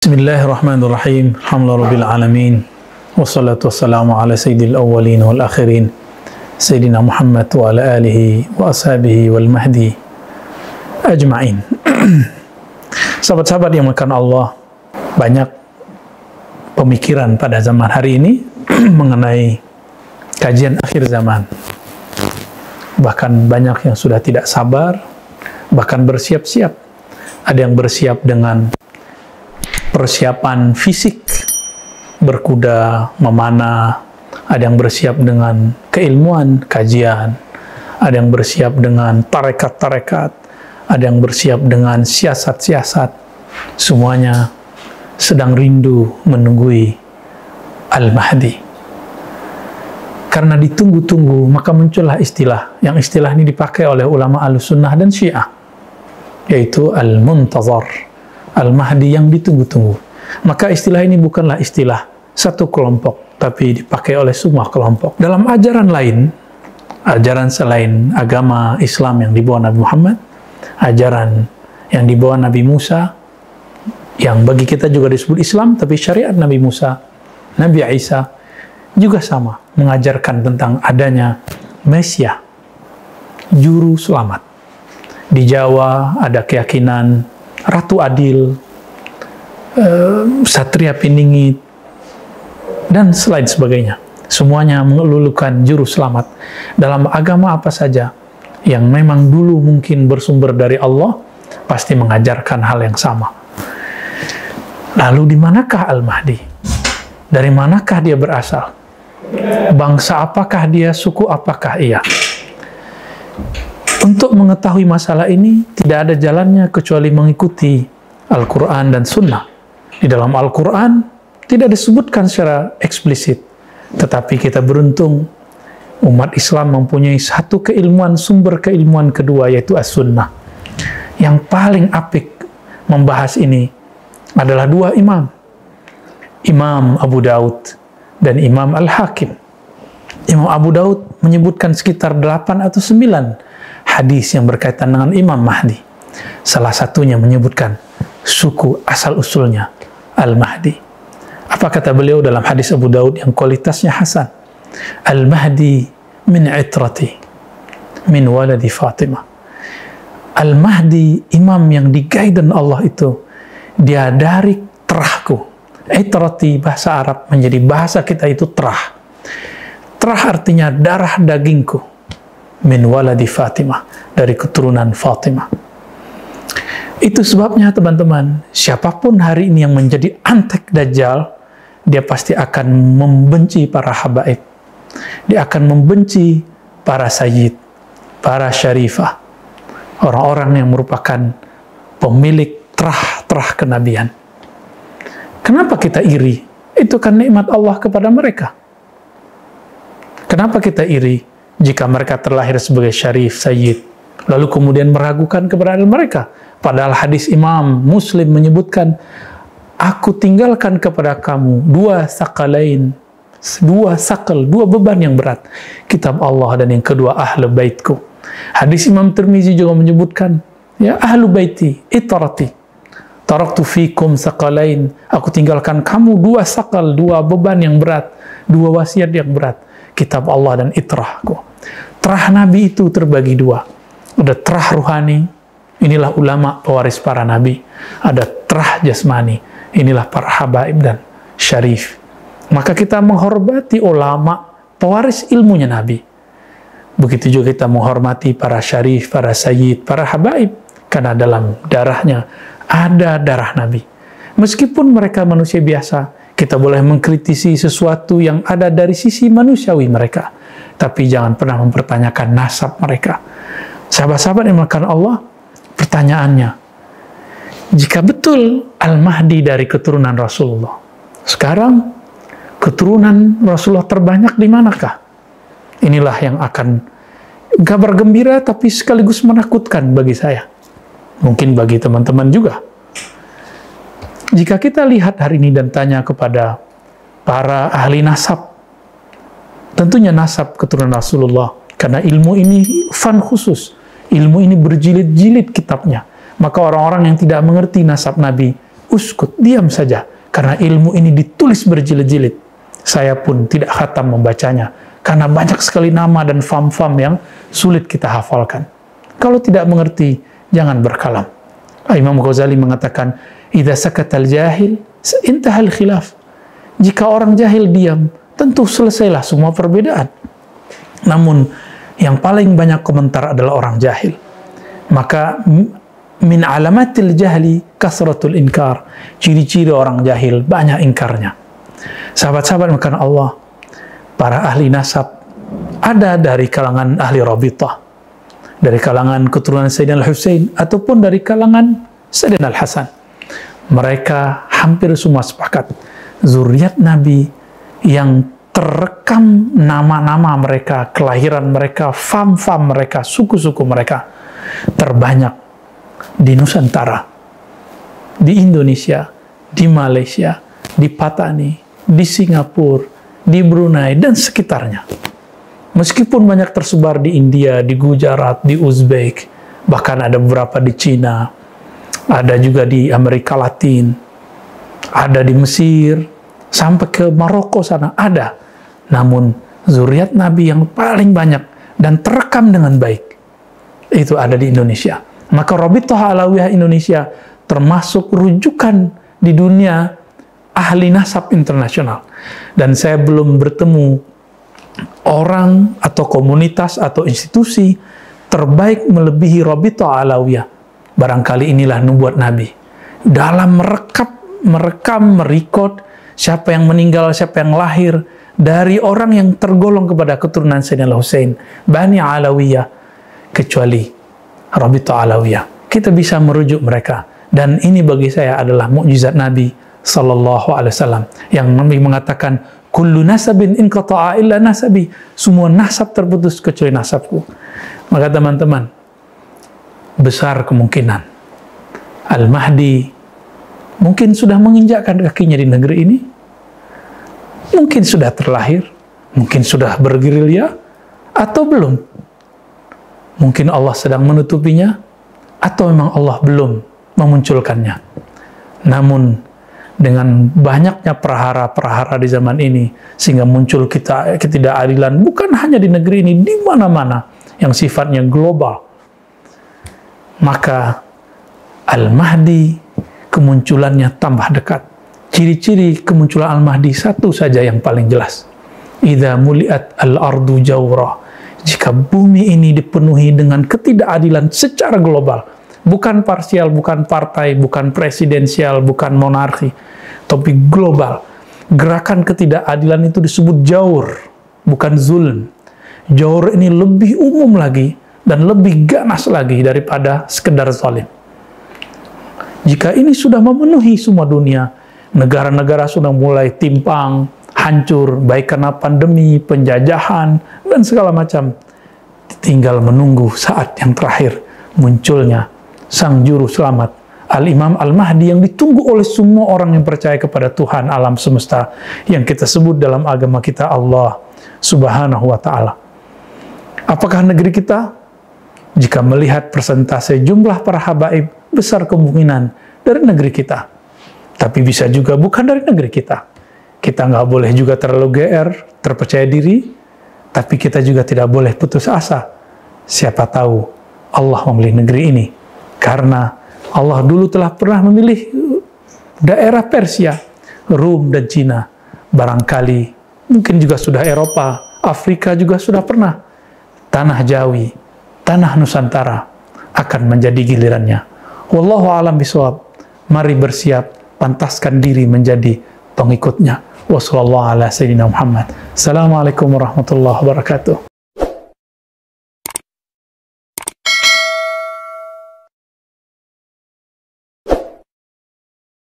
Bismillahirrahmanirrahim. Alhamdulillahirabbil alamin. Wassalatu wassalamu ala sayyidil awwalin wal akhirin. Sayyidina Muhammad wa ala alihi wa ashabihi wal mahdi ajma'in. Sahabat-sahabat yang dimuliakan Allah, banyak pemikiran pada zaman hari ini mengenai kajian akhir zaman. Bahkan banyak yang sudah tidak sabar, bahkan bersiap-siap. Ada yang bersiap dengan persiapan fisik, berkuda, memanah. Ada yang bersiap dengan keilmuan, kajian. Ada yang bersiap dengan tarekat-tarekat. Ada yang bersiap dengan siasat-siasat. Semuanya sedang rindu menunggui Al-Mahdi. Karena ditunggu-tunggu, maka muncullah istilah. Yang istilah ini dipakai oleh ulama Ahlussunnah dan Syiah, yaitu Al-Muntazar, Al-Mahdi yang ditunggu-tunggu. Maka istilah ini bukanlah istilah satu kelompok, tapi dipakai oleh semua kelompok. Dalam ajaran lain, ajaran selain agama Islam yang dibawa Nabi Muhammad, ajaran yang dibawa Nabi Musa, yang bagi kita juga disebut Islam, tapi syariat Nabi Musa, Nabi Isa, juga sama, mengajarkan tentang adanya Mesias, juru selamat. Di Jawa ada keyakinan Ratu Adil, Satria Piningit, dan selain sebagainya. Semuanya melulukan juru selamat. Dalam agama apa saja yang memang dulu mungkin bersumber dari Allah, pasti mengajarkan hal yang sama. Lalu di manakah Al-Mahdi? Dari manakah dia berasal? Bangsa apakah dia? Suku apakah ia? Untuk mengetahui masalah ini, tidak ada jalannya kecuali mengikuti Al-Quran dan Sunnah. Di dalam Al-Quran tidak disebutkan secara eksplisit, tetapi kita beruntung umat Islam mempunyai satu keilmuan, sumber keilmuan kedua, yaitu As-Sunnah. Yang paling apik membahas ini adalah dua imam, Imam Abu Daud dan Imam Al-Hakim. Imam Abu Daud menyebutkan sekitar 8 atau 9 hadis yang berkaitan dengan Imam Mahdi. Salah satunya menyebutkan suku asal-usulnya Al-Mahdi. Apa kata beliau dalam hadis Abu Daud yang kualitasnya hasan? Al-Mahdi min itrati, min waladi Fatimah. Al-Mahdi, imam yang di-guidance Allah itu, dia dari terahku. Itrati bahasa Arab menjadi bahasa kita itu terah. Terah artinya darah dagingku. Min waladi Fatimah, dari keturunan Fatimah. Itu sebabnya teman-teman, siapapun hari ini yang menjadi antek Dajjal, dia pasti akan membenci para habaib. Dia akan membenci para sayyid, para syarifah, orang-orang yang merupakan pemilik terah-terah kenabian. Kenapa kita iri? Itu kan nikmat Allah kepada mereka. Kenapa kita iri jika mereka terlahir sebagai syarif, sayyid, lalu kemudian meragukan keberadaan mereka? Padahal hadis Imam Muslim menyebutkan, aku tinggalkan kepada kamu dua sakalain, dua beban yang berat, kitab Allah dan yang kedua ahlu baitku. Hadis Imam Tirmizi juga menyebutkan, ya ahlu baiti, itarati, taraktu fikum sakalain, aku tinggalkan kamu dua sakal, dua beban yang berat, dua wasiat yang berat, kitab Allah dan itrahku. Terah Nabi itu terbagi dua. Ada terah ruhani, inilah ulama pewaris para nabi. Ada terah jasmani, inilah para habaib dan syarif. Maka kita menghormati ulama pewaris ilmunya nabi. Begitu juga kita menghormati para syarif, para sayyid, para habaib, karena dalam darahnya ada darah nabi. Meskipun mereka manusia biasa, kita boleh mengkritisi sesuatu yang ada dari sisi manusiawi mereka, tapi jangan pernah mempertanyakan nasab mereka. Sahabat-sahabat yang dimuliakan Allah, pertanyaannya, jika betul Al-Mahdi dari keturunan Rasulullah, sekarang keturunan Rasulullah terbanyak di manakah? Inilah yang akan kabar gembira tapi sekaligus menakutkan bagi saya. Mungkin bagi teman-teman juga. Jika kita lihat hari ini dan tanya kepada para ahli nasab, tentunya nasab keturunan Rasulullah, karena ilmu ini fan khusus, ilmu ini berjilid-jilid kitabnya. Maka orang-orang yang tidak mengerti nasab Nabi uskut, diam saja. Karena ilmu ini ditulis berjilid-jilid. Saya pun tidak khatam membacanya. Karena banyak sekali nama dan fam-fam yang sulit kita hafalkan. Kalau tidak mengerti, jangan berkalam. Imam Ghazali mengatakan, "Idza sakatal jahil, intahal khilaf." Jika orang jahil diam, tentu selesailah semua perbedaan. Namun, yang paling banyak komentar adalah orang jahil. Maka, min alamatil jahli kasratul inkar. Ciri-ciri orang jahil, banyak ingkarnya. Sahabat-sahabat makan Allah, para ahli nasab, ada dari kalangan ahli Rabithah, dari kalangan keturunan Sayyidina Al-Husain, ataupun dari kalangan Sayyidina Al-Hasan. Mereka hampir semua sepakat, zuriat Nabi yang terekam nama-nama mereka, kelahiran mereka, fam-fam mereka, suku-suku mereka, terbanyak di Nusantara, di Indonesia, di Malaysia, di Patani, di Singapura, di Brunei, dan sekitarnya. Meskipun banyak tersebar di India, di Gujarat, di Uzbek, bahkan ada beberapa di Cina, ada juga di Amerika Latin, ada di Mesir, sampai ke Maroko sana, ada. Namun, zuriat Nabi yang paling banyak dan terekam dengan baik, itu ada di Indonesia. Maka Rabithah Alawiyah Indonesia termasuk rujukan di dunia ahli nasab internasional. Dan saya belum bertemu orang atau komunitas atau institusi terbaik melebihi Rabithah Alawiyah. Barangkali inilah nubuat Nabi. Dalam merekam, merekod siapa yang meninggal, siapa yang lahir, dari orang yang tergolong kepada keturunan Sayyidina Al-Husain, Bani Alawiyah, kecuali Rabithah Alawiyah. Kita bisa merujuk mereka. Dan ini bagi saya adalah mukjizat Nabi Sallallahu Alaihi Wasallam, yang Nabi mengatakan, kullu nasabin inqata'a illa nasabi. Semua nasab terputus kecuali nasabku. Maka teman-teman, besar kemungkinan Al-Mahdi mungkin sudah menginjakkan kakinya di negeri ini, mungkin sudah terlahir, mungkin sudah bergerilya, atau belum. Mungkin Allah sedang menutupinya, atau memang Allah belum memunculkannya. Namun, dengan banyaknya prahara-prahara di zaman ini, sehingga muncul ketidakadilan bukan hanya di negeri ini, di mana-mana, yang sifatnya global. Maka Al-Mahdi kemunculannya tambah dekat. Ciri-ciri kemunculan Al-Mahdi satu saja yang paling jelas. Idza muliat al-ardu jawra. Jika bumi ini dipenuhi dengan ketidakadilan secara global, bukan parsial, bukan partai, bukan presidensial, bukan monarki, tapi global. Gerakan ketidakadilan itu disebut jawr, bukan zulm. Jawr ini lebih umum lagi dan lebih ganas lagi daripada sekedar zalim. Jika ini sudah memenuhi semua dunia, negara-negara sudah mulai timpang, hancur, baik karena pandemi, penjajahan, dan segala macam. Tinggal menunggu saat yang terakhir munculnya sang juru selamat, Al-Imam Al-Mahdi, yang ditunggu oleh semua orang yang percaya kepada Tuhan alam semesta, yang kita sebut dalam agama kita Allah Subhanahu wa Ta'ala. Apakah negeri kita? Jika melihat persentase jumlah para habaib, besar kemungkinan dari negeri kita. Tapi bisa juga bukan dari negeri kita. Kita nggak boleh juga terlalu GR, terpercaya diri, tapi kita juga tidak boleh putus asa. Siapa tahu Allah memilih negeri ini. Karena Allah dulu telah pernah memilih daerah Persia, Rum, dan Cina. Barangkali mungkin juga sudah Eropa, Afrika juga sudah pernah. Tanah Jawi, tanah Nusantara akan menjadi gilirannya. Wallahu a'lam bishawab. Mari bersiap, pantaskan diri menjadi pengikutnya. Wassalamualaikum warahmatullahi wabarakatuh.